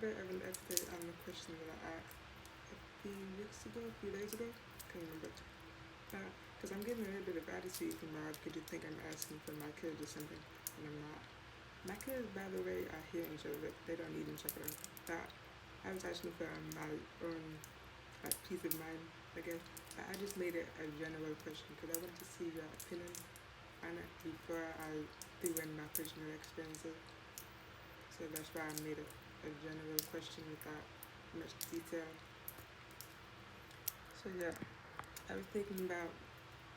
bit of an update on the question that I asked a few days ago. Can't remember. Because I'm getting a little bit of attitude from Rob because you think I'm asking for my kids or something, and I'm not. My kids, by the way, are hearing each other. They don't need each other. That I was asking for my own peace of mind, I guess. I just made it a general question because I wanted to see your opinion on it before I threw in my personal experiences. So that's why I made it a general question without much detail. So yeah, I was thinking about,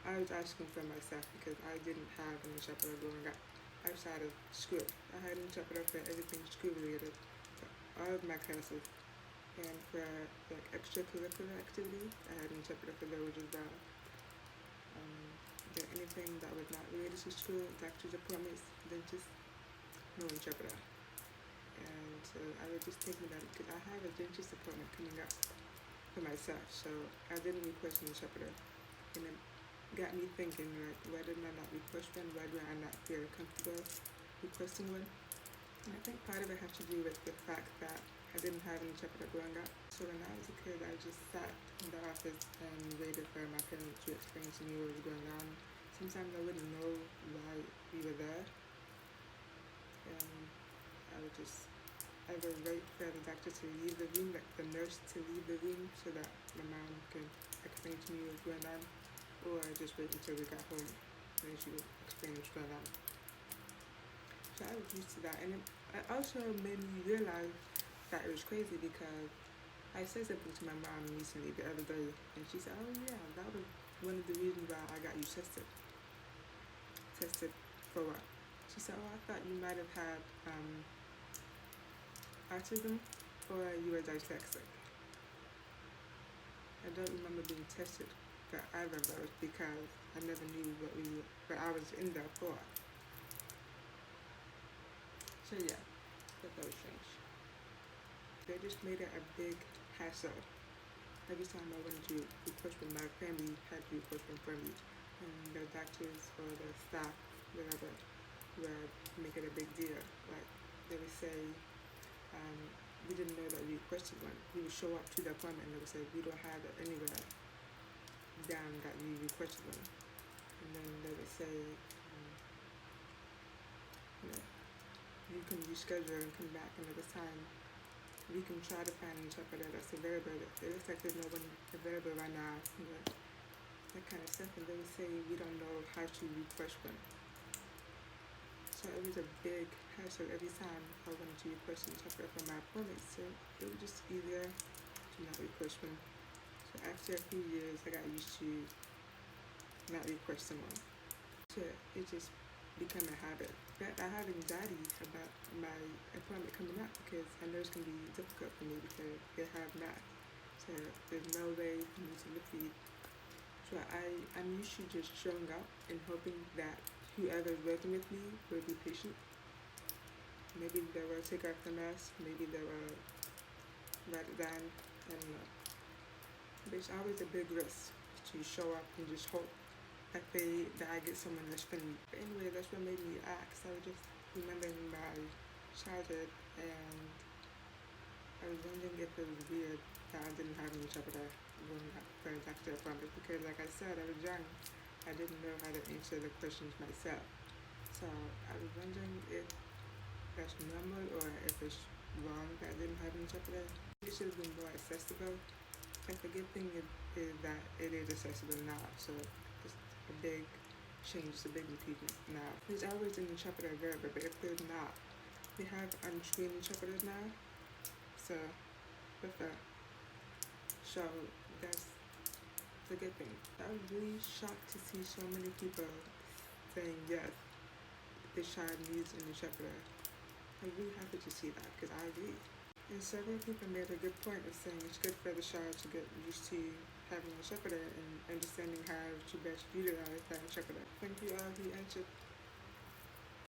I was asking for myself because I didn't have an interpreter growing up outside of school. I had an interpreter for everything school related, for all of my classes. And for like extracurricular activities, I had an interpreter for those as well. Anything that was not related to school, doctor's appointments, dentist, no interpreter. And so I was just thinking about it because I have a dentist appointment coming up for myself, so I didn't request an interpreter. And it got me thinking, like, why did I not request one? Why do I not feel comfortable requesting one? And I think part of it has to do with the fact that I didn't have an interpreter growing up. So when I was a kid, I just sat in the office and waited for my parents to explain to me what was going on. Sometimes I wouldn't know why we were there. And I would just either wait for the doctor to leave the room, like the nurse to leave the room so that my mom can explain to me what was going on, or just wait until we got home and she would explain what's going on. So I was used to that, and it also made me realize that it was crazy because I said something to my mom recently the other day, and she said, "Oh yeah, that was one of the reasons why I got you tested." Tested for what? She said, "Oh, I thought you might have had autism or you were dyslexic." I don't remember being tested for either of those because I never knew what I was in there for. So yeah, that was strange. They just made it a big hassle. Every time I wanted to request from my family, had to request from me, and the doctors or the staff, whatever, would make it a big deal. Like they would say, we didn't know that we requested one. We would show up to the appointment and they would say, we don't have it anywhere down that we requested one. And then they would say, you can reschedule and come back another time. We can try to find an interpreter that's available. It looks like there's no one available right now. That kind of stuff. And they would say, we don't know how to request one. So it was a big hassle every time I wanted to request an interpreter for my appointments. So it was just easier to not request one. So after a few years, I got used to not requesting one. So it just became a habit. But I have anxiety about my appointment coming up because I know it's going to be difficult for me because they have math. So there's no way for me to look for you. So I'm used to just showing up and hoping that whoever is working with me will be patient. Maybe they will take off the mask, maybe they will write it down, I don't know. But it's always a big risk to show up and just hope that I get someone that's friendly. But anyway, that's what made me ask. I was just remembering my childhood and I was wondering if it was weird that I didn't have any interpreter when I for a doctor appointment because like I said, I was young. I didn't know how to answer the questions myself. So I was wondering if that's normal or if it's wrong that I didn't have an interpreter. It should have been more accessible. And the good thing is that it is accessible now. So it's a big change, it's a big improvement now. There's always an interpreter available, but if there's not, we have on-screen interpreters now. So with that, so that's the good thing. I was really shocked to see so many people saying yes, this child needs an interpreter. I'm really happy to see that because I agree. And several people made a good point of saying it's good for the child to get used to having an interpreter and understanding how to best utilize that interpreter. Thank you all who answered